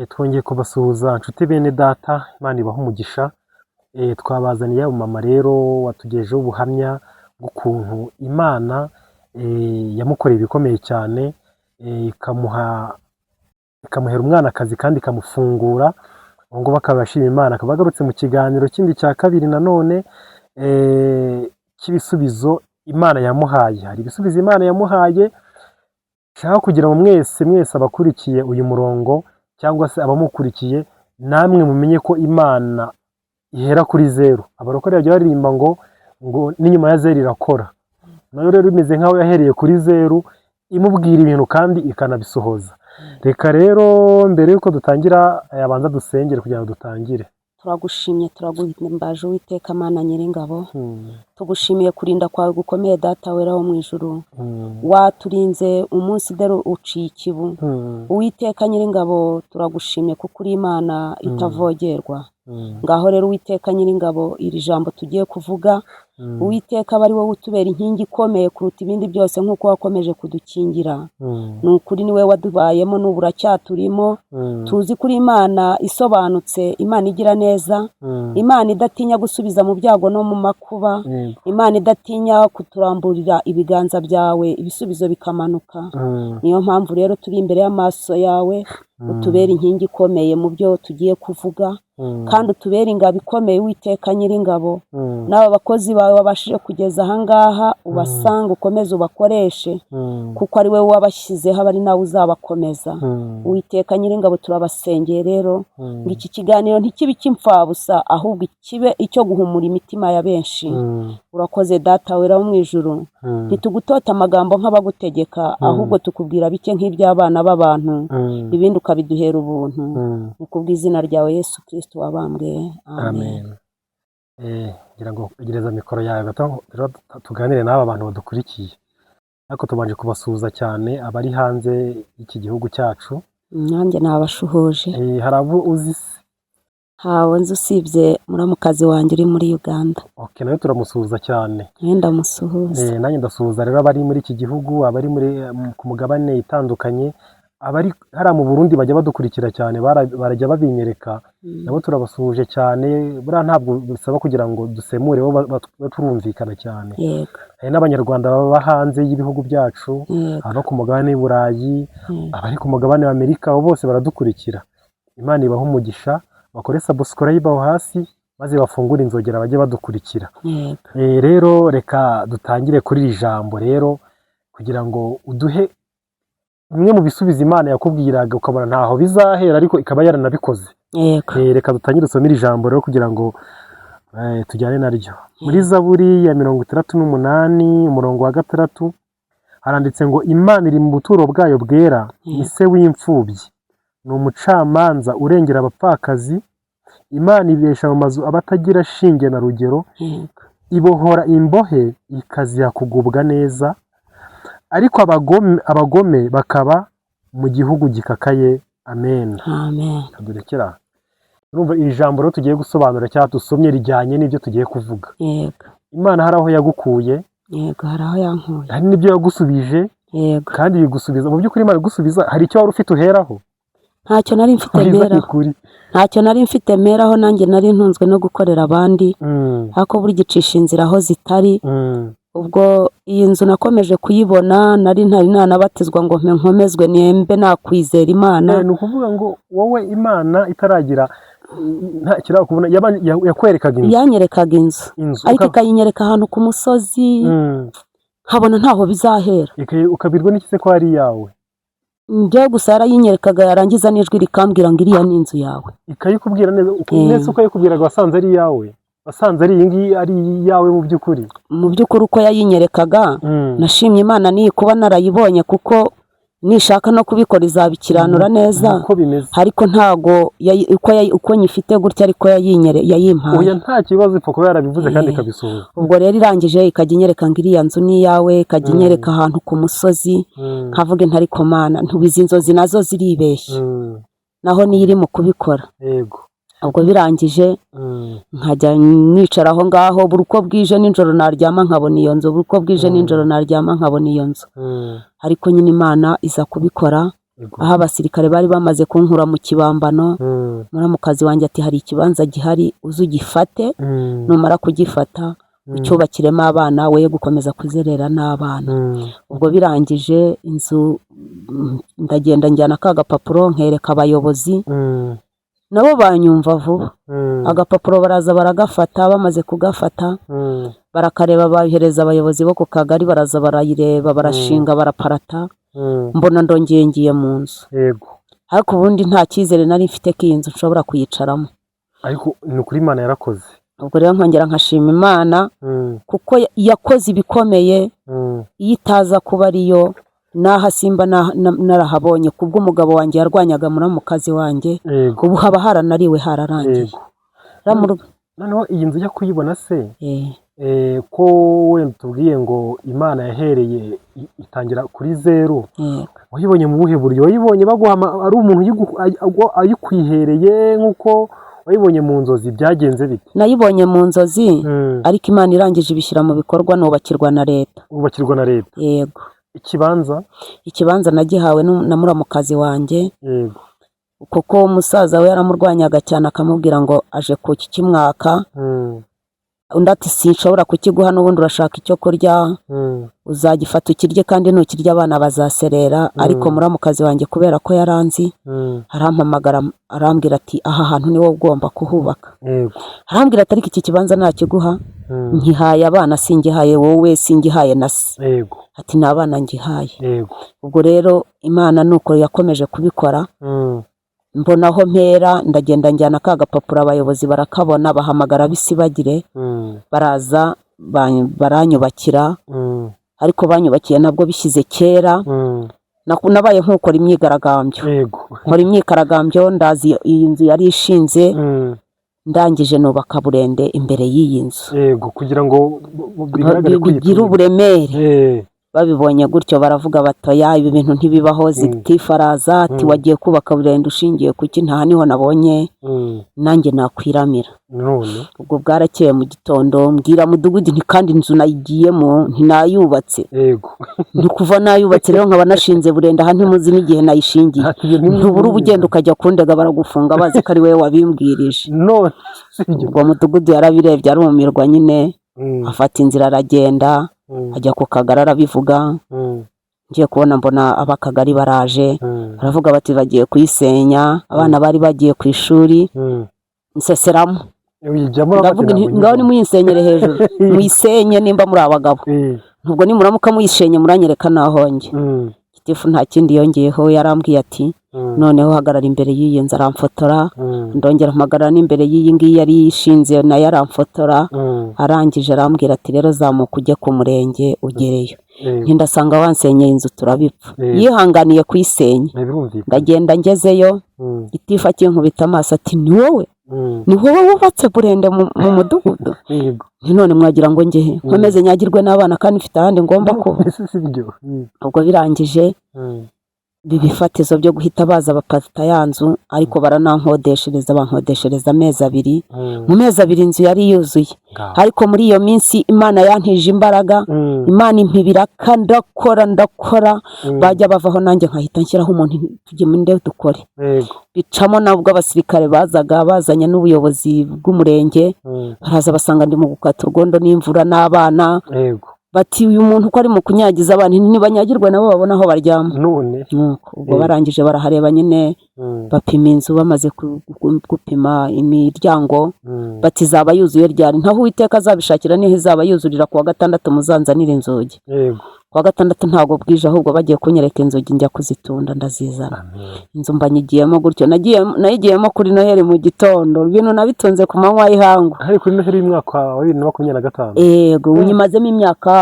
Twongeye kubasuhuza nshuti bene data, Imana ibahe umugisha. Twabazaniye umumama rero watugejeho ubuhamya bw'ukuntu Imana yamukoreye ibikomeye cyane, ikamuhera umwanakazi kandi ikamufungura. Ubu ngubu akaba ashima Imana, akaba agarutse mu kiganiro kindi cya kabiri nanone cy'ibisubizo Imana yamuhaye. Hari ibisubizo Imana yamuhaye nshaka kugira ngo mwese abakurikiye uyu murongo cyangwa se abamukurikiye namwe mumenye ko Imana ihera kuri zeru. Abarokore bajya baririmba ngo n'inyuma ya zeru irakora. Nayo rero imeze nkaho yahereye kuri zeru imubwira ibintu kandi ikanabisohoza. Reka rero mbere yuko dutangira abanza dusengere kugira ngo dutangire. Turagushimye turaguhimbaje Uwiteka Mana Nyiringabo. Tugushimiye kurinda kwawe gukomeye Data wera wo mu ijuru. Waturinze umunsi dero uciye ikibu. Uwiteka Nyiringabo turagushimye kuko uri Imana itavogerwa. Ngaho rero Uwiteka Nyiringabo iri jambo tugiye kuvuga, Uwiteka bari wowe utubera inkingi ikomeye kuruta ibindi byose nk'uko wakomeje kudukingira. Ni ukuri niwe wadubayemo n'ubu uracyaturimo. Tuzi kuri Imana isobanutse, Imana igira neza, Imana idatinya gusubiza mu byago no mu makuba, Imana idatinya kuturamburira ibiganza byawe ibisubizo bikamanuka. Niyo mpamvu rero turi imbere y'amaso yawe, utubera inkingi ikomeye mu byo tugiye kuvuga, kandi utubera ingabo ikomeye Uwiteka Nyiringabo. N'aba bakozi bawe wabashije kugeza ahangaha ubasanga ukomeze ubakoreshe, kuko ari wowe wabashyizeho abari nawe uzabakomeza. Uwiteka Nyiringabo turabasengeye rero ngo iki kiganiro ntikibe icy'imfabusa, ahubwo kibe icyo guhumura imitima ya benshi. Urakoze Data wera wo mu ijuru. Ntitugutota amagambo nk'abagutegeka, ahubwo tukubwira bike nk'iby'abana b'abantu, ibindi ukabiduhera ubuntu. Ni kubw'izina ryawe Yesu Kristo wabambwe. Amen. Ngira ngo gereza mikoro yawe gato rero tuganire n'aba bantu badukurikiye. Ariko tubanje kubasuhuza cyane abari hanze y'iki gihugu cyacu. Nanjye nabashuhuje. Hari abo uzi se? Hawe nzi usibye muramukazi wanjye uri muri Uganda. Okay, nawe turamusuhuza cyane. Ndamusuhuza. Nanjye ndasuhuza rero abari muri iki gihugu, abari muri ku mugabane itandukanye, abari hara mu Burundi bajya badukurikira cyane, barajya babinyereka. Nabo turabasuhuje cyane. Buriya ntabwo bisaba kugira ngo dusemure, bo turumvikana cyane. Yego. Hari n'abanyarwanda baba hanze y'ibihugu byacu, aba ku mugabane w'i Burayi, abari ku mugabane w'Amerika, abo bose baradukurikira. Imana ibahe umugisha, bakore subscribe aho hasi maze bafungure inzogera bajye badukurikira. Rero reka dutangire kuri iri jambo rero kugira ngo uduhe bimwe mu bisubizo Imana yakubwiraga ukabona ntaho bizahera ariko ikaba yaranabikoze. Reka dutangire usome iri jambo rero kugira ngo tujyane naryo. Muri Zaburi ya 68 umurongo wa 6 haranditse ngo Imana iri mu buturo bwayo bwera, ni se w'imfubyi, ni umucamanza urengera abapfakazi. Imana ibesha mu mazu abatagira shinge na rugero, ibohora imbohe ikaziha kugubwa neza, ariko abagome bakaba mu gihugu gikakaye. Amen. Amen. Kadurekera. Urumva iri jambo rero tugiye gusobanura cyangwa dusomye rijyanye n'ibyo tugiye kuvuga. Yego. Imana hari aho yagukuye. Yego, hari aho yankuye. Hari n'ibyo yagusubije. Yego. Kandi bigusubiza mu by'ukuri Imana igusubiza, hari icyo wari ufite uheraho. Ntacyo nari mfite meraho. Ntacyo nari mfite meraho, nanjye nari ntunzwe no gukorera abandi. Ariko buri gicisha inzira aho zitari. Ubwo iyi nzu nakomeje kuyibona, nari nanabatizwa ngo nkomezwe nembe nakwizera Imana. Ni ukuvuga ngo wowe Imana itaragira nta kirakubona yakwerekaga inzu. Yanyerekaga inzu. Ariko ikayinyereka ahantu ku musozi. Nkabona ntaho bizahera. Ukabirwa n'ikise ko ari yawe. Njye gusa yarayinyerekaga, yarangiza n'ijwi rikambwira ngo iriya ni inzu yawe. Ikayikubwira neza, nese ukayikubwiraga wasanze ari yawe. Wasanze ari iyi ari yawe mu by'ukuri. Mu by'ukuri uko yayinyerekaga, nashimye Imana niyi kuba narayibonye, kuko nishaka no kubikora izabikiranura neza. Ariko ntago uko nyifite gutya ariko yayimpaye. Oya, nta kibazo ipfa kuba yarabivuze kandi ikabisohoza. Ubwo rero irangije ikajya inyereka ngo iriya nzu ni yawe, ikajya inyereka ahantu ku musozi. Nkavuga nti ariko Mana ntubizi inzozi nazo ziribeshya. Naho niyo iri mu kubikora. Yego. Ubwo birangije nkajya nicara aho ngaho, buri uko bwije nijoro naryama nkabona iyo nzu, buri uko bwije nijoro naryama nkabona iyo nzu. Ariko nyine Imana iza kubikora, aho abasirikare bari bamaze kunkura mu kibambano. Muramukazi wanjye ati hari ikibanza gihari uze ugifate, numara kugifata ucyubakiremo abana, we gukomeza kuzerera n'abana. Ubwo birangije inzu ndagenda njyana ka gapapuro nkereka abayobozi, nabo banyumva vuba. Agapapuro baraza baragafata, bamaze kugafata barakareba, bahereza abayobozi bo ku kagari, baraza barayireba, barashinga, baraparata. Mbona ndongeye ngiye mu nzu. Ariko ubundi nta cyizere nari mfite ko iyi nzu nshobora kuyicaramo. Ariko ni ukuri Imana yarakoze. Ubwo rero nkongera nkashima Imana kuko yakoze ibikomeye. Iyo itaza kuba ariyo naha simba narahabonye, kubwo umugabo wanjye yarwanyaga muramukazi wanjye. Ubu haba haranariwe hararangiye. Noneho iyi nzu ujya kuyibona se, ko wenda tubwiye ngo Imana yahereye itangira kuri 0, wayibonye mu buhe buryo? Wayibonye baguha ari umuntu ayikwihereye nk'uko wayibonye mu nzozi? Byagenze bite? Nayibonye mu nzozi, ariko Imana irangije ibishyira mu bikorwa, nubakirwa na leta. Ubakirwa na leta? Yego. Ikibanza nagihawe na muramukazi wanjye. Yego. Kuko umusaza we yaramurwanyaga cyane, akamubwira ngo aje kukimwaka. Undi ati sinshobora kukiguha, n'ubundi urashaka icyo kurya, uzagifata ukirye, kandi nukirya abana bazaserera. Ariko muramukazi wanjye kubera ko yaranzi, arampamagara arambwira ati aha hantu niwo ugomba kuhubaka. Arambwira ati ariko iki kibanza nakiguha, ngihaye abana, singihaye wowe, singihaye na se. Ati ni abana ngihaye. Ubwo rero Imana nuko yakomeje kubikora. Mbona aho mpera, ndagenda njyana ka gapapuro, abayobozi barakabona, bahamagara Bisibagire, baraza baranyubakira. Ariko banyubakiye nabwo bishyize kera. Nabaye nk'ukora imyigaragambyo. Nkora imyigaragambyo, ndazi iyi nzu yari ishinze. Ndangije nubaka burende imbere y'iyi nzu, kugira ngo bigire uburemere. Babibonye gutyo baravuga batoya ibi bintu ntibibaho. Zigitifu araza ati wagiye kubaka burende ushingiye kuki? Nta niho nabonye nanjye nakwiramira. Ubwo bwarakeye mu gitondo mbwira mudugudu nti kandi inzu nayigiyemo ntinayubatse. Ni kuva nayubatse rero nkaba nashinze burende aha ntimuzi n'igihe nayishingiye. Ntubura ubugenda ukajya kundega baragufunga bazi ko ari wowe wabimbwirije. Ubwo mudugudu yarabirebye arumirwa nyine, afata inzira aragenda ajya ku kagari arabivuga. Ngiye kubona mbona abakagari baraje, baravuga bati bagiye kuyisenya. Abana bari bagiye ku ishuri, nseseramo ndavuga ngaho nimuyisenyere hejuru, muyisenye nimba muri abagabo, nubwo nimuramuka muyishenye muranyereka naho njye. Gitifu nta kindi yongeyeho, yarambwiye ati noneho hagarara imbere y'iyi nzu, aramfotora. Ndongera mpagarara n'imbere y'iyi ngiyi yari yishinze, nayo aramfotora. Arangije arambwira ati rero zamuka ujye ku murenge ugereyo. Ndasanga wansenyeye inzu turabipfa. Yihanganiye kuyisenya. Ndagenda ngezeyo, Gitifu akinkubita amaso ati ni wowe wubatse burende mu mudugudu? None mwagira ngo ngehe nkomeze nyagirwe n'abana kandi mfite ahandi ngomba kuba? Ubwo birangije bibifatizo byo guhita baza bapata ya nzu, ariko baranankodeshereza, bankodeshereza amezi 2. Mu mezi 2 inzu yari yuzuye. Ariko muri iyo minsi Imana yantije imbaraga. Imana impibira ndakora. Bajya bavaho nanjye nkahita nshyiraho umuntu tujye minde dukore. Bicamo nabwo abasirikare bazaga bazanye n'ubuyobozi bw'umurenge, baraza basanga ndi mu gukata urwondo n'imvura n'abana. Bati uyu muntu uko ari mu kunyagiza abantu ntibanyagirwe nabo babona aho baryama. Ubwo barangije barahareba nyine, bapima inzu. Bamaze gupima imiryango, bati zaba yuzuye ryari? Ntaho Uwiteka azabishakira niho izaba yuzurira ku wa gatandatu muzanzanira inzugi. Ku wa gatandatu ntago bwije, ahubwo bagiye kunyereka inzugi njya kuzitunda ndazizana. Inzu mba nyigiyemo gutyo, nayigiyemo kuri Noheli mu gitondo. Ibintu nabitunze ku manywa y'ihangu. Hari kuri Noheli y'umwaka wa 2025? Yego, nyimazemo imyaka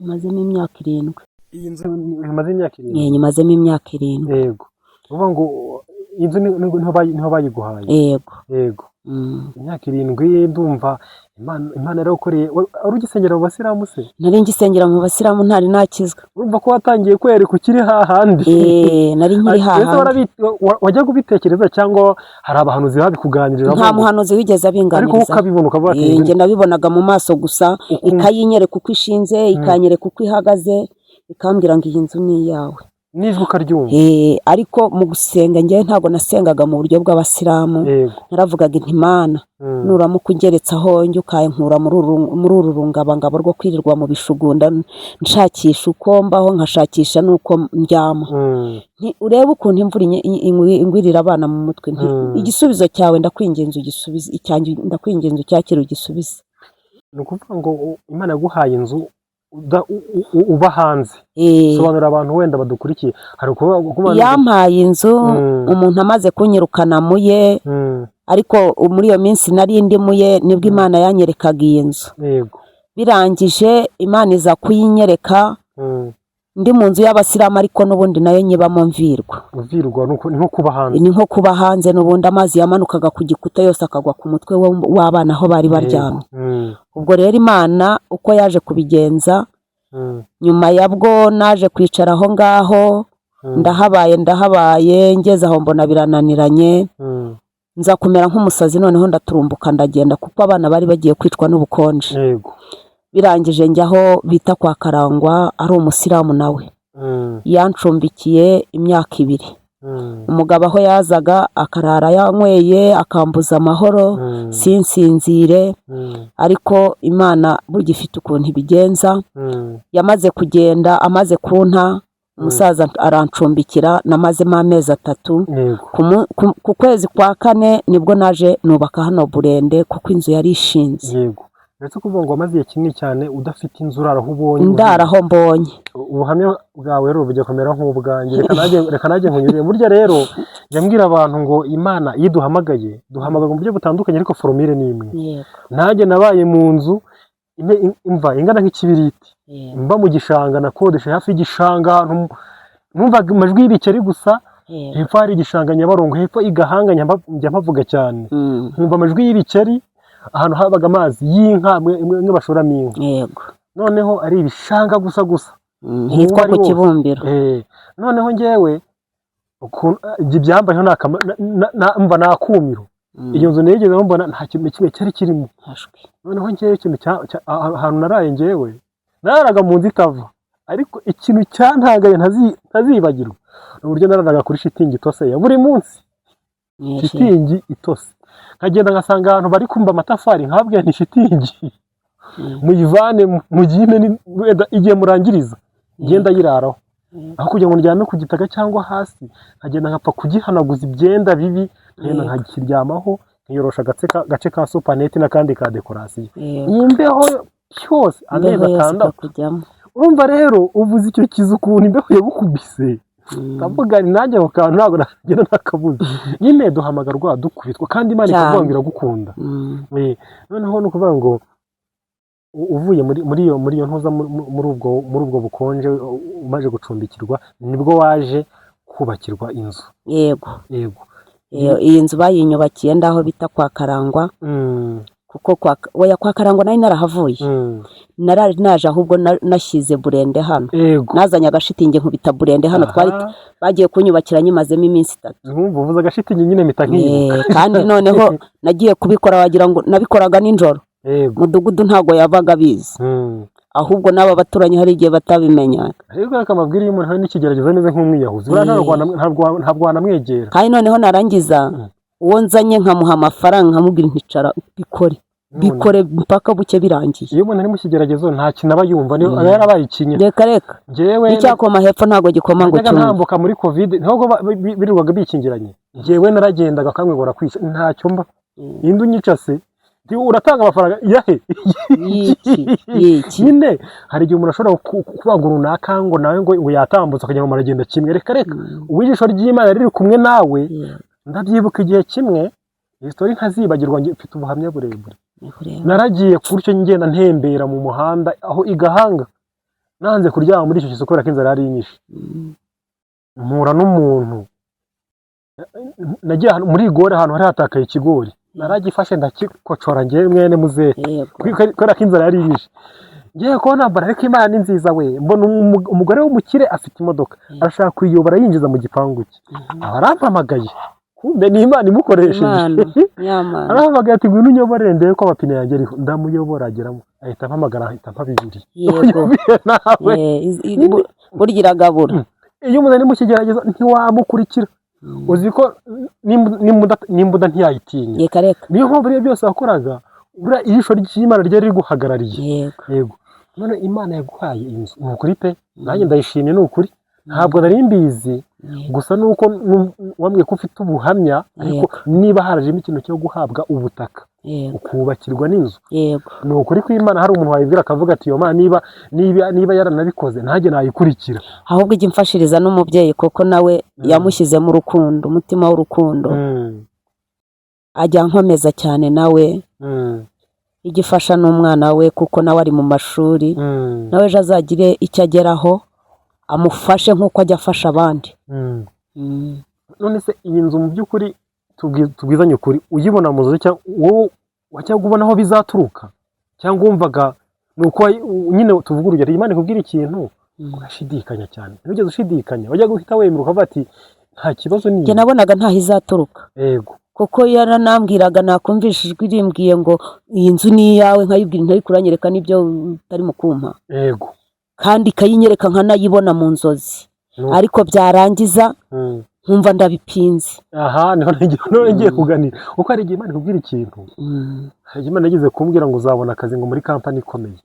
7. Iyi nzu imaze imyaka 7? Nyimazemo imyaka 7. Yego. Uvuga ngo inzu niho bayiguhaye? Yego. Imyaka 7 ndumva Imana yarakoreye. Ari ugisengera mu basilamu se? Nari ngisengera mu basilamu, ntari nakizwa. Urumva ko watangiye kwereka ukiri hahandi? Nari nkiri hahandi. Wajya kubitekereza cyangwa hari abahanuzi babikuganirira? Nta muhanuzi wigeze abinganiriza. Ariko ukabibona ukavuga ati njye nabibonaga mu maso gusa, ikayinyereka uko ishinze, ikanyereka uko ihagaze, ikambwira ngo iyi nzu ni iyawe. n'ijwi ukaryumva. ariko mu gusenga njyewe ntabwo nasengaga mu buryo bw'abasilamu, naravugaga inti Mana nuramuka ungeretse aho njye ukankura muri uru rungabangabo rwo kwirirwa mu bishugunda nshakisha uko mbaho nkashakisha n'uko mbyama, urebe ukuntu imvura ingwirira abana mu mutwe, igisubizo cyawe ndakwinginze ugisubize, icyanjye ndakwinginze ucyakire ugisubize. Ni ukuvuga ngo Imana yaguhaye inzu uba hanze. Sobanura abantu wenda badukurikiye. Yampaye inzu umuntu amaze kunyirukana muye, ariko muri iyo minsi nari ndi muye nibwo Imana yanyerekaga iyi nzu. Birangije Imana iza kuyinyereka ndi mu nzu y'abasilamu, ariko n'ubundi nayo nyibamo mvirwa. Ni nko kuba hanze. Ni nko kuba hanze, n'ubundi amazi yamanukaga ku gikuta yose akagwa ku mutwe w'abana aho bari baryamye. Ubwo rero Imana uko yaje kubigenza, nyuma yabwo naje kwicara aho ngaho, ndahabaye ngeze aho mbona birananiranye, nza kumera nk'umusazi, noneho ndaturumbuka ndagenda kuko abana bari bagiye kwicwa n'ubukonje. Birangije njyaho bita kwa Karangwa, ari umusilamu nawe yancumbikiye imyaka 2. Umugabo aho yazaga akarara yanyweye akambuza amahoro, sinsinzire, ariko Imana burya ifite ukuntu ibigenza. Yamaze kugenda, amaze kunta, umusaza arancumbikira, namazemo amezi 3. Ku kwezi kwa 4 nibwo naje nubaka hano Burende, kuko inzu yari ishinze. Ndetse kuvuga ngo wamaze kinini cyane udafite inzu uraraho ubonye. Ndaraho mbonye. Ubuhamya bwawe rero bujya kumera nk'ubwanjye. Reka najye nkunyure. Burya rero njya abantu ngo Imana yiduhamagaye, duhamagaye mu buryo butandukanye, ariko formule ni imwe. Nanjye nabaye mu nzu imva ingana nk'ikibiriti, mba mu gishanga, nakodesha hafi y'igishanga, numvaga amajwi y'ibikeri gusa. Hepfo hari igishanga Nyabarongo, hepfo igahanga njya mpavuga cyane, nkumva amajwi y'ibikeri ahantu habaga amazi y'inka mwe bashoramo inka. Noneho ari ibishanga gusa hitwa ku Kibumbiro. Noneho njyewe ibyambayeho mva nakumiro. Iyo nzu nigeze mbona nta kintu kimwe cyari kirimo. Noneho njyewe ikintu ahantu naraye njyewe nararaga mu nzu itava, ariko ikintu cyantangaye ntazibagirwa uburyo nararaga kuri shitingi itose ya buri munsi. Shitingi itose nkagenda ngasanga abantu bari kumva amatafari, nkababwira nti shitingi muyivane mugime igihe murangiriza ngenda yiraraho, aho kugira ngo ndyame ku gitaka cyangwa hasi, nkagenda nkapfa kugihanaguza ibyenda bibi, nkagenda nkakiryamaho, nkiyorosha agace ka supaneti n'akandi ka dekorasiyo. Imbeho cyose amezi 6. Urumva rero uvuze icyo kizu ukuntu imbeho yagukubise, ndavuga ni nanjye ako kantu ntabwo nagenda ntakabuze. Nyine duhamagarwa dukubitwa, kandi Imana ikavuga ngo iragukunda. Noneho ni ukuvuga ngo uvuye muri iyo ntuza, muri ubwo bukonje umaze gucumbikirwa, nibwo waje kubakirwa inzu. Yego. Iyi nzu bayinyubakiye ndaho bita kwa Karangwa, kuko kwa Karangwa nari narahavuye. Naje ahubwo nashyize Burende hano. Nazanye agashitingi nkubita Burende hano, twari bagiye kunyubakira nyimazemo iminsi 3. Nkumva uvuze agashitingi nyine mpita nkibuka. Kandi noneho nagiye kubikora, wagira ngo nabikoraga ninjoro. Mudugudu ntago yabaga bizi, ahubwo n'aba baturanyi hari igihe batabimenya. Ariko akamabwira iyo umuntu hari n'ikigeragezo neze nk'umwiyahuzi, ntabwo wanamwegera. Kandi noneho narangiza uwo nzanye nkamuha amafaranga, nkamubwira nticara bikore mpaka buke birangiye. Iyo umuntu ari mu kigeragezo nta kintu aba yumva, niyo yarabaye ikinya. Reka njyewe icyakoma hepfo ntago gikoma ngo cyumve. Ntambuka muri covid ntabwo birirwaga bikingiranye, njyewe naragendaga kamwegora kwisha ntacyo mba. Indi unyicase uratanga amafaranga yahe nyine. Hari igihe umuntu ashobora kubaga runaka ngo nawe ngo yatambutse akajya mu maragenda kimwe. Reka uwijisho ry'Imana riri kumwe nawe. Ndabyibuka igihe kimwe, iyi story ntazibagirwa, mfite ubuhamya burebure. Naragiye kuryo ngenda ntembera mu muhanda aho igahanga, nanze kuryama muri icyo kisoko ko inzara yari inyishe. Mpura n'umuntu, nagiye muri gore ahantu hari hatakaye ikigori, naragifashe ndakikocora ngiye mwene muzehe kubera ko inzara yari inyishe. Ngiye kubona mbona ariko Imana ni nziza we, mbona umugore w'umukire afite imodoka, arashaka kuyiyobora yinjiza mu gipangu cye. Arampamagaye, kumbe ni Imana imukoresheje. Arampamagaye ati ngwino unyoborere ndebe ko amapine yanjye ariho. Ndamuyobora ageramo, ahita mpamagara, ahita mpa 2. Yego. Burya iragabura. iyo umuntu ari mu kigeragezo ntiwamukurikira, uzi ko n'imbuda ntiyayitinya. Niyo mpamvu ibyo byose wakoraga buriya ijisho ry'Imana ryari riguhagarariye. Yego, none Imana yaguhaye inzu, ni ukuri pe, nanjye ndayishimye, ni ukuri, ntabwo nari mbizi, gusa nuko wambwiye ko ufite ubuhamya, ariko niba harajemo ikintu cyo guhabwa ubutaka ukubakirwa n'inzu, ni ukuri ko Imana hari umuntu wayibwira akavuga ati yo Mana niba yaranabikoze nanjye nayikurikira. Ahubwo ijya imfashiriza n'umubyeyi, kuko nawe yamushyizemo urukundo, umutima w'urukundo, ajya nkomeza cyane nawe, igifasha n'umwana we kuko nawe ari mu mashuri, nawe ejo azagire icyo ageraho, amufashe nk'uko ajya afasha abandi. None se iyi nzu mu by'ukuri tubwizanye ukuri, uyibona mu nzu cyangwa wowe wajyaga ubona aho bizaturuka, cyangwa wumvaga ni uko nyine tuvuga urugero Imana ikubwira ikintu ugashidikanya cyane, ntugeze ushidikanya, wajyaga uhita wemera ukavuga ati nta kibazo ni njye nabonaga ntaho izaturuka. Yego, kuko yaranambwiraga nakumvisha ijwi rimbwiye ngo iyi nzu ni iyawe, nkayibwira ntari kuranyereka n'ibyo utari mu kumpa. Yego, kandi ikayinyereka nkanayibona mu nzozi, ariko byarangiza nkumva ndabipinze. Aha niho ngiye kuganira, uko hari igihe Imana ikubwira ikintu, hari igihe Imana yagize kumbwira ngo uzabona akazi ngo muri kampani ikomeye,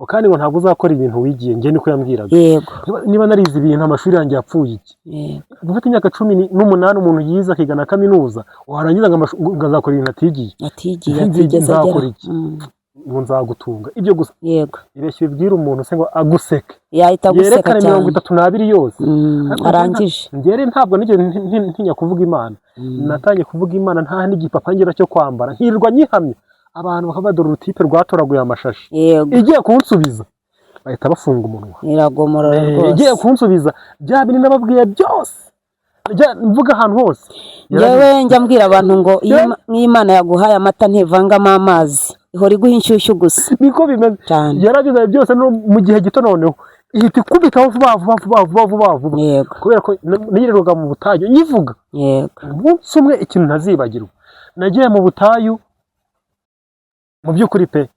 kandi ngo ntabwo uzakora ibintu wigiye, njye niko yambwiraga. Niba narize ibintu amashuri yanjye yapfuye iki, gufata imyaka 18 umuntu yize akiga na kaminuza, warangiza ngo azakora ibintu atigiye, nzakora iki? Ngo nzagutunga ibyo gusa. Yego, ibeshye bibwira umuntu se ngo aguseke, yahita aguseka cyane, 32 yose arangije. Ngere ntabwo nigeze ntinya kuvuga Imana, natangiye kuvuga Imana nta n'igipapa ngira cyo kwambara, nkirirwa nyihamye, abantu bakaba dore urutipe rwatoraguye amashashi, igiye kunsubiza bahita bafunga umunwa, iragomora rwose, igiye kunsubiza bya bintu nababwiye byose, mvuga ahantu hose. Yewe njya mbwira abantu ngo Imana yaguhaye amata ntivangamo amazi, ihora iguha inshyushyu gusa. Niko bimeze, yarabizaye byose no mu gihe gito, noneho ihita ikubitaho vuba. Kubera ko nirirwaga mu butayu nyivuga. Umunsi umwe ikintu ntazibagirwa, nagiye mu butayu, mu by'ukuri pe,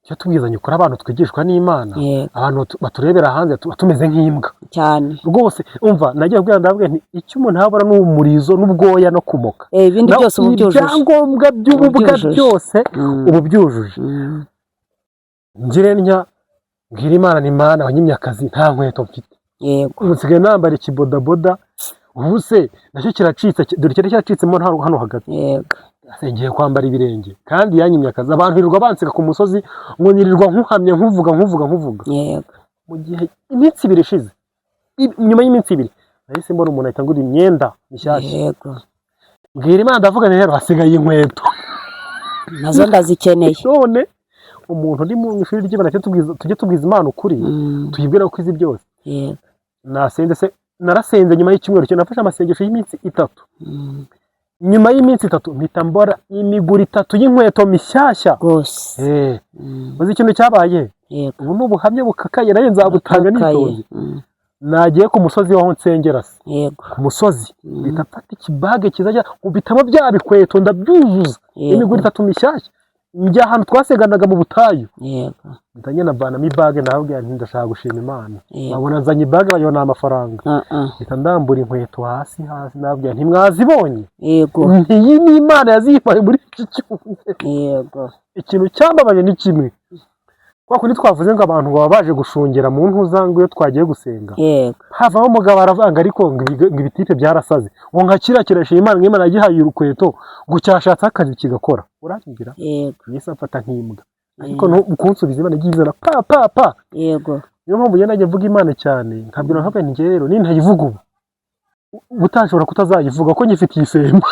cyo tubwizanye ukuri, abantu twigishwa n'Imana, abantu baturebera hanze tumeze nk'imbwa cyane rwose. Umva, nagiye kubwira ndavuga nti icyo umuntu habura n'umurizo n'ubwoya no kumoka, ibindi byose ubu byujuje, ibyangombwa by'ububwa byose ubu byujuje. Ngire ntya mbwira Imana ni Imana wanyimye akazi, nta nkweto mfite, nsigaye nambara ikibodaboda, ubu se nacyo kiracitse, dore cyari cyacitsemo hano hagati. Ngiye kwambara ibirenge, kandi yanyimye akazi. Abantu birirwa banseka ku musozi ngo nirirwa nkuhamye nkuvuga. Mu gihe iminsi 2 ishize, nyuma y'iminsi 2 nahise mbona umuntu ahita ngura imyenda mishyashya. Mbwira Imana ndavuga rero hasigaye inkweto, nazo ndazikeneye. None umuntu uri mu ishuri ry'Imana tujye tubwiza Imana ukuri, tuyibwira ko izi byose. Narasenze nyuma y'icyumweru cyo nafashe amasengesho y'iminsi 3. Nyuma y'iminsi 3 mpita mbora imiguru 3 y'inkweto mishyashya rwose. Uzi ikintu cyabaye? Ubu n'ubuhamya bukakaye, nayo nzabutanga nitonze. Nagiye ku musozi waho nsengera se, ku musozi mpita mfata ikibage kizajya ubitamo bya bikweto ndabyuzuza, imiguru 3 mishyashya, njya ahantu twaseganaga mu butayu. Ndanye navanamo ibage, ndababwira nti ndashaka gushima Imana. Babona nzanye ibage, bayona amafaranga, mpita ndambura inkweto hasi, ndababwira nti mwazibonye? Iyi ni Imana yazimpaye muri iki cyumweru. Ikintu cyambabaye ni kimwe, kwa kundi twavuze ngo abantu baba baje gushungera mu ntuzango iyo twagiye gusenga, havaho umugabo aravanga, ariko ngo ibitipe byarasaze, ngo nka kirashima Imana, Imana yagihaye urukweto gucyashatse akazi kigakora. Uranyumvira? Nisa mfata nk'imbwa, ariko ukunsubiza Imana igizana pa. Niyo mpamvu njye najya mvuga Imana cyane, nkabwira nkabe nti rero nintayivuga ubu utashobora kutazayivuga ko nyifitiye isemba.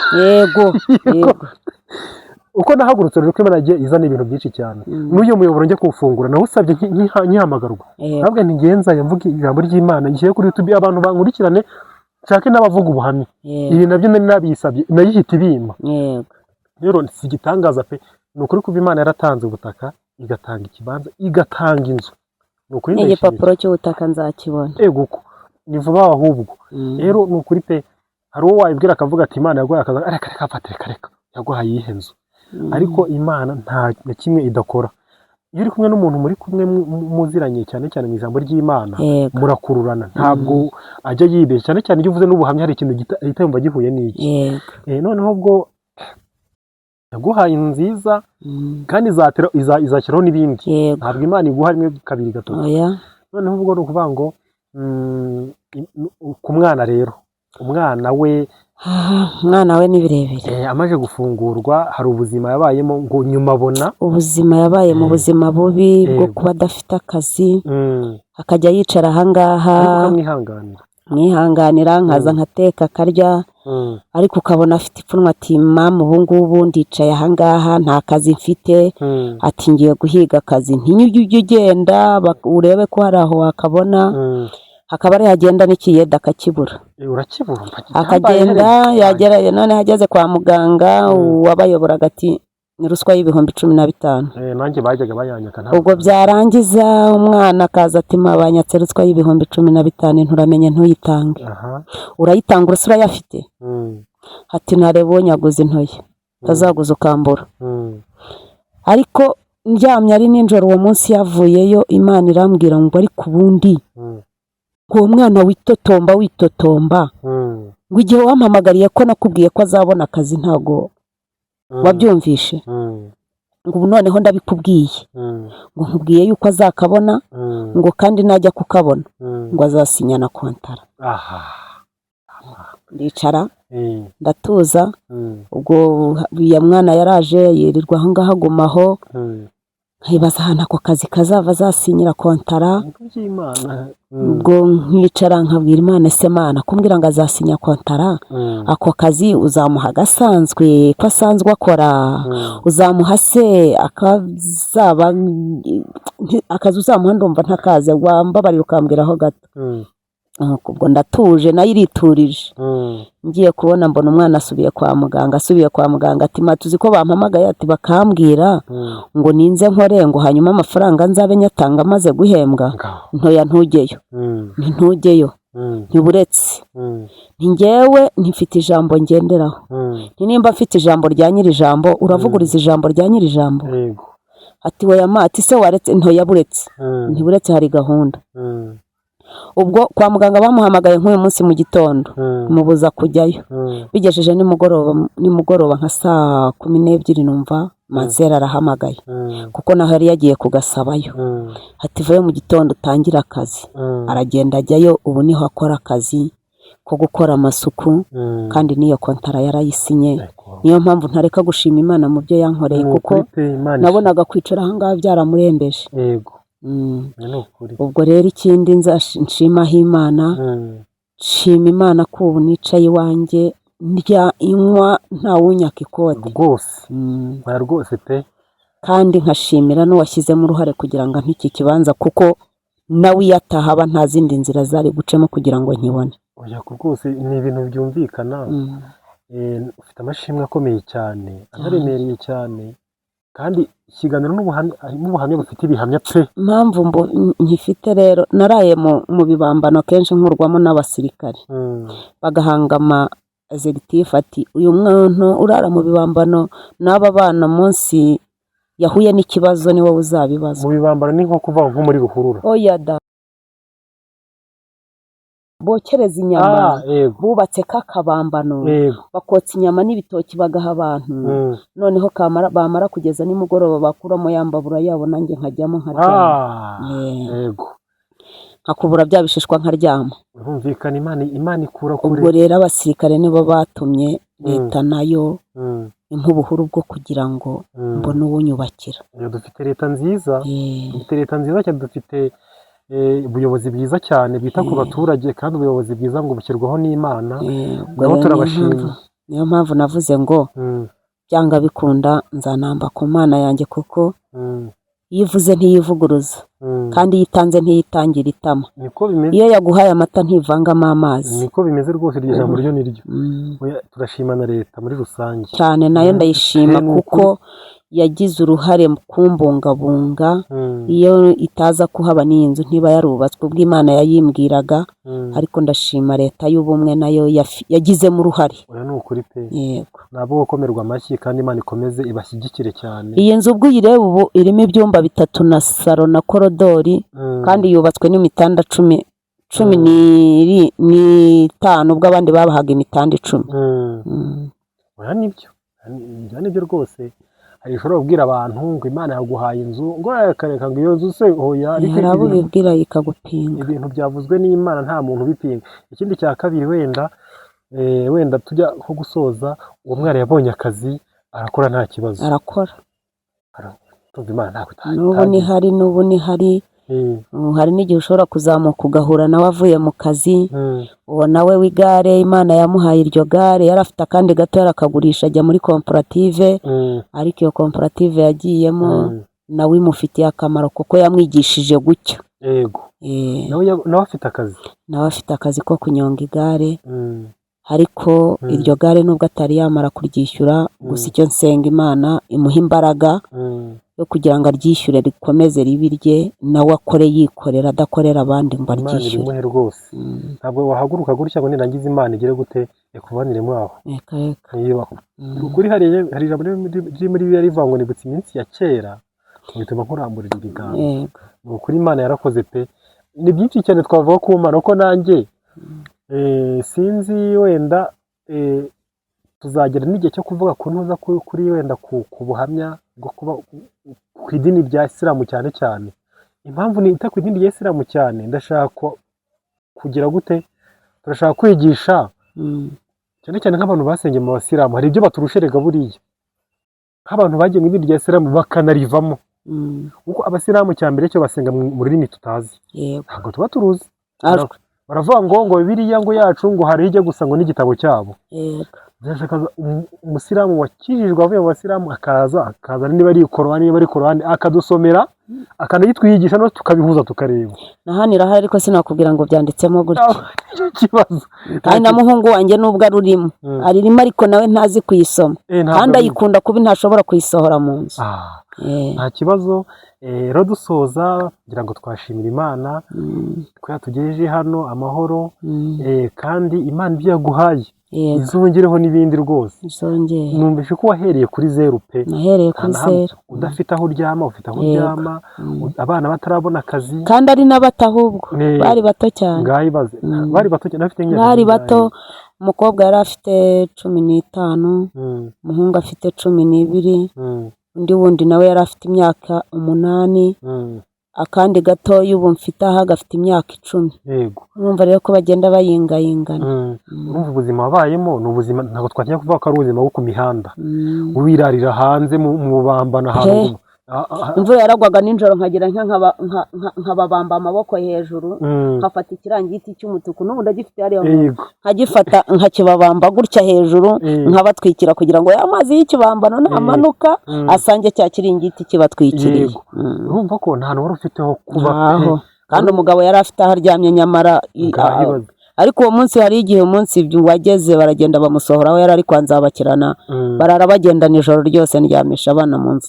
Uko nahagurutse rero ko Imana yagiye izana ibintu byinshi cyane, n'uyu muyoboro njye kuwufungura nawusabye nkihamagarwa, ntabwo ntigenza mvuga ijambo ry'Imana ngiye kuri YouTube, abantu bankurikirane nshake n'abavuga ubuhamya. Ibi nabyo nari nabisabye, nayihita ibimpa. Rero si igitangaza pe, ni ukuri kuba Imana yaratanze ubutaka, igatanga ikibanza, igatanga inzu. Ni ukuri igipapuro cy'ubutaka nzakibona. Uko ni vuba ahubwo. Rero ni ukuri pe, hari uwo wayibwira akavuga ati Imana yaguhaye akazi, reka yaguhaye iyihe nzu? Ariko Imana nta na kimwe idakora. iyo uri kumwe n'umuntu muri kumwe muziranye cyane cyane mu ijambo ry'Imana Yego. murakururana ntabwo ajya yibeshya, cyane cyane iyo uvuze n'ubuhamya hari ikintu ahita yumva gihuye n'iki. Yego. Noneho ubwo yaguhaye inzu nziza kandi izakiraho n'ibindi. Yego. Ntabwo Imana iguha rimwe kabiri gatatu. Oya. Noneho ubwo ni ukuvuga ngo ku mwana rero, umwana we ni birebire. amaze gufungurwa hari ubuzima yabayemo ngo nyuma abona ubuzima yabaye mu buzima bubi bwo kuba adafite akazi, akajya yicara ahangaha mwihanganira nkaza nkateka akarya, ariko ukabona afite ipfunwe ati mama ubu ngubu ndicaye ahangaha nta kazi mfite, ati ngiye guhiga akazi. Ntinyujye ujye ugenda urebe ko hari aho wakabona, hakaba ari hagenda n'ikiyeda akakibura, akagenda yagera none hageze kwa muganga uwabayoboraga ati ni ruswa y'ibihumbi 15. nanjye bajyaga bayanyaka. Ubwo byarangiza umwana akaza ati mabanyatse ruswa y'ibihumbi 15 nturamenye ntuyitange. Urayitanga urasa urayafite? Ati nareba uwo nyaguze intoya tazaguza ukambura. Ariko ndyamye ari ninjoro uwo munsi yavuyeyo, Imana irambwira ngo ariko ubundi ngo mwana witotomba ngo igihe wampamagariye ko nakubwiye ko azabona akazi ntago wabyumvishe, ngo ubu noneho ndabikubwiye ngo nkubwiye yuko azakabona, ngo kandi najya kukabona ngo azasinyana kontara. Ndicara ndatuza. Ubwo ya mwana yaraje yirirwa aho ngaho agumaho, nkibaza ahantu ako kazi kazava azasinyira kontara. Ubwo nkicara nkabwira Imana, ese Mana kumbwira ngo azasinya kontara, ako kazi uzamuha gasanzwe ko asanzwe akora, uzamuha se akazi uzamuha ndumva ntakaze, wambabarira ukambwiraho gato. Ubwo ndatuje nayo iriturije. Ngiye kubona mbona umwana asubiye kwa muganga ati tuzi ko bampamagaye ati bakambwira ngo ninze nkore ngo hanyuma amafaranga nzabe nyatanga amaze guhembwa. Ntoya ntujyeyo ntiburetse njyewe ntifite ijambo ngenderaho. Nimba mfite ijambo rya nyiri ijambo uravuguriza ijambo rya nyiri ijambo. Ati we ati se waretse? Ntoya buretse ntiburetse hari gahunda. Ubwo kwa muganga bamuhamagaye nk'uyu munsi mu gitondo, mubuza kujyayo. Bigejeje nimugoroba nka saa 12 numva Mazera arahamagaye kuko naho yari yagiye kugasabayo. Ati vayo mu gitondo utangira akazi. Aragenda ajyayo, ubu niho akora akazi ko gukora amasuku, kandi niyo kontara yarayisinye. Niyo mpamvu ntareka gushima Imana mu byo yankoreye, kuko nabonaga kwicara ahangaha byaramurembeje. Ubwo rero ikindi nshimaho Imana, nshima Imana ko ubu nicaye iwanjye ndya inywa ntawunyaka ikote rwose pe. Kandi nkashimira n'uwashyizemo uruhare kugira ngo nk'iki kibanza, kuko nawe iyo atahaba nta zindi nzira zari gucemo kugira ngo nkibone. Rwose ni ibintu byumvikana. Ufite amashimwe akomeye cyane, anaremereye cyane, kandi ikiganiro n'ubuhamya bufite ibihamya pe. Impamvu nkifite rero, naraye mu bibambano kenshi nkurwamo n'abasirikare, bagahanga executive ati uyu muntu urara mu bibambano n'aba bana munsi yahuye n'ikibazo ni wowe uzabibaza. Mu bibambano ni nko kuva nko muri ruhurura. Oya da, bokereza inyama, bubatse kakabambano, bakotsa inyama n'ibitoki bagaha abantu. Noneho bamara kugeza nimugoroba bakuramo yambabura yabo, nanjye nkajyamo nkaryama. Nkakubura bya bishishwa nkaryama. Urumvikana Imana ikura kure. Ubwo rero abasirikare nibo batumye leta nayo impubuhuru bwo kugira ngo mbone uwunyubakira. Dufite leta nziza, cyane, dufite ubuyobozi bwiza cyane bwita ku baturage, kandi ubuyobozi bwiza ngo bushyirwaho n'Imana. Nabo turabashima. Niyo mpamvu navuze ngo byanga bikunda nzanamba ku Mana yanjye, kuko iyo ivuze ntiyivuguruza, kandi iyo itanze ntiyitangira itama. Iyo yaguhaye amata ntivangamo amazi. Niko bimeze rwose, iryo jambo ryo niryo. Turashima na leta muri rusange cyane, nayo ndayishima kuko yagize uruhare mu kumbungabunga. Iyo itaza kuhaba n'iyi nzu ntiba yarubatswe, ubwo Imana yayimbwiraga. Ariko ndashima leta y'ubumwe nayo yagizemo uruhare. Oya ni ukuri pe. Yego. Nabo gukomerwa amashyi kandi Imana ikomeze ibashyigikire cyane. Iyi nzu ubwo uyireba ubu irimo ibyumba 3 na salo na korodori, kandi yubatswe n'imitanda 15 ubwo abandi babahaga imitanda 10. Oya nibyo rwose. Hari ushobora kubwira abantu ngo Imana yaguhaye inzu ngo akareka ngo iyo nzu se oya, ariko harabo bibwira ikagupinga. Ibintu byavuzwe n'Imana nta muntu ubipinga. Ikindi cya kabiri wenda tujya nko gusoza, uwo mwana yabonye akazi arakora nta kibazo. Arakora. Tumva Imana ntabwo n'ubu ni hari hari n'igihe ushobora kuzamuka ugahura nawe avuye mu kazi. Uwo nawe w'igare Imana yamuhaye iryo gare, yari afite akandi gato yarakagurisha ajya muri koperative. Ariko iyo koperative yagiyemo nawe imufitiye akamaro kuko yamwigishije gucya. Yego. Nawe afite akazi ko kunyonga igare. Ariko iryo gare nubwo atari yamara kuryishyura, gusa icyo nsenga Imana imuha imbaraga yo kugira ngo aryishyure rikomeze ribirye, nawe akore yikorera adakorera abandi ngo aryishyure. Imana rwose. Ntabwo wahaguruka gutya ngo nirangiza Imana igire gute ikubaniremo aho. Ukuri hari ijambo riri muri Bibiliya rivuga ngo nibutse iminsi ya kera bituma nkuramburira ibiganza. Ukuri Imana yarakoze pe. Ni byinshi cyane twavuga ku Mana uko nanjye sinzi wenda tuzagera n'igihe cyo kuvuga ku ntuza kuri wenda ku buhamya bwo kuba ku idini rya Isilamu cyane cyane. Impamvu nita ku idini rya Isilamu cyane, ndashaka kugira gute, turashaka kwigisha cyane cyane nk'abantu basengeye mu Basilamu hari ibyo baturusherega buriya, nk'abantu bagiye mu idini rya Isilamu bakanarivamo. Kuko Abasilamu cyambere cyo basenga mu rurimi tutazi, ntabwo tuba turuzi. Baravuga ngo Bibiliya ngo yacu ngo hari ijya gusa ngo n'igitabo cyabo. Umusilamu wakijijwe avuye mu Basilamu akaza niba ari Korani akadusomera akanayitwigisha no tukabihuza tukareba. Nahanira hari ariko sinakubwira ngo byanditsemo gutya. Ikibazo. Kandi na muhungu wanjye nubwo arurimo aririmo ariko nawe ntazi kuyisoma, kandi ayikunda kubi ntashobora kuyisohora mu nzu. Nta kibazo. Rero dusoza ngira ngo twashimira Imana ko yatugejeje hano amahoro, kandi Imana ibyo yaguhaye izongereho n'ibindi rwose. Numvise ko wahereye kuri 0 pe. Nahereye kuri 0. Udafite aho uryama, ufite aho uryama, abana batarabona akazi, kandi ari n'abato ahubwo bari bato cyane. Ngayibaze bari bato cyane, afite nk'imyaka bari bato. Umukobwa yari afite 15, umuhungu afite 12, undi wundi nawe yari afite imyaka 8, akandi gato y'ubu mfite aha gafite imyaka 10. Yego. Urumva rero ko bagenda bayingayingana. Urumva ubuzima wabayemo ni ubuzima ntabwo twagiye kuvuga ko ari ubuzima bwo ku mihanda, wirarira hanze mu bambana ahantu. Imvura yaragwaga nijoro nkagira nkababamba amaboko hejuru, nkafata ikirangiti cy'umutuku n'ubu ndagifite hariya, nkagifata nkakibabamba gutya hejuru, nkabatwikira kugira ngo amazi y'ikibambano namanuka asange cya kiringiti kibatwikiriye. Urumva ko nta hantu wari ufite ho kuba pe. Kandi umugabo yari afite aho aryamye nyamara. Ariko uwo munsi hari igihe umunsi wageze baragenda bamusohoraho, yari ari kwanzabakirana, barara bagenda nijoro ryose ndyamisha abana mu nzu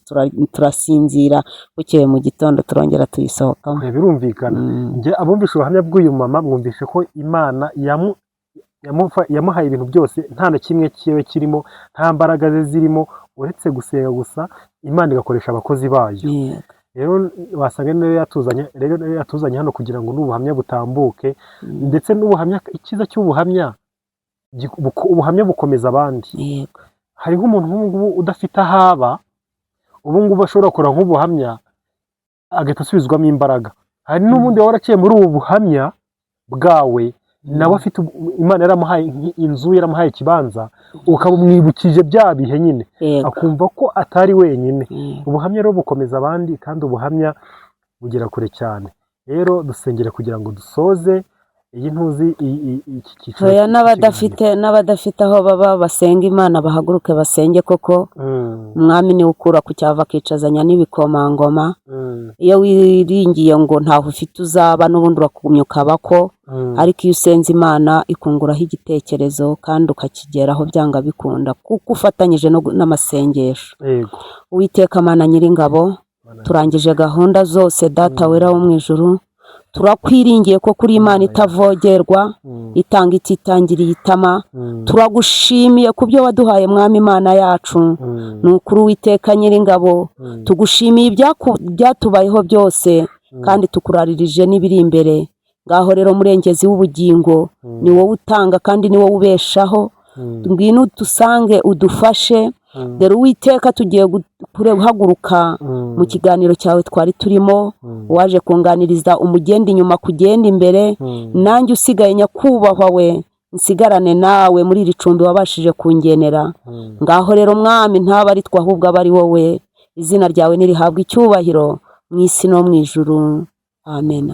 turasinzira, bukeye mu gitondo turongera tuyisohokamo. Birumvikana. Nge abumvisha ubuhamya bw'uyu mama mwumvishe ko Imana yamuhaye ibintu byose, nta na kimwe kiwe kirimo, nta mbaraga ze zirimo uretse gusenga gusa, Imana igakoresha abakozi bayo. Rero wasanga rero yatuzanye hano kugira ngo n'ubuhamya butambuke, ndetse n'ubuhamya, ikiza cy'ubuhamya ubuhamya bukomeza abandi. Hariho umuntu nk'ubu udafite ahaba, ubu ngubu ashobora gukora nk'ubuhamya agahita asubizwamo imbaraga. Hari n'ubundi waraciye muri ubu buhamya bwawe, nawe afite Imana yaramuhaye inzu, yaramuhaye ikibanza, ukaba umwibukije bya bihe nyine, akumva ko atari wenyine. Ubuhamya rero bukomeza abandi, kandi ubuhamya bugera kure cyane. Rero dusengera kugira ngo dusoze iyi ntuzi iki cyiciro. N'abadafite aho baba basenga Imana bahaguruke basenge koko. Umwami niwe ukura ku cyava akicazanya n'ibikomangoma. Iyo wiringiye ngo ntaho ufite uzaba, n'ubundi urakumya ukaba ko ariko iyo usenze Imana ikunguraho igitekerezo kandi ukakigeraho byanga bikunda kuko ufatanyije n'amasengesho. Uwiteka Mana Nyiringabo, turangije gahunda zose Data wera wo mu ijuru, turakwiringiye ko kuri Imana itavogerwa, itanga ititangiriye itama. Turagushimiye ku byo waduhaye Mwami Imana yacu, ni ukuri Uwiteka Nyiringabo, tugushimiye ibyatubayeho byose kandi tukuraririje n'ibiri imbere. Ngaho rero Murengezi w'ubugingo, ni wowe utanga kandi ni wowe ubeshaho. Ngwino udusange udufashe. Dore Uwiteka tugiye guhaguruka mu kiganiro cyawe twari turimo, waje kunganiriza umugenda inyuma kugenda imbere. Nanjye usigaye nyakubahwa we, nsigarane nawe muri iri cumbi wabashije kungenera. Ngaho rero Mwami, ntaba ari twe ahubwo aba ari wowe. Izina ryawe nirihabwe icyubahiro mu isi no mu ijuru. Amen.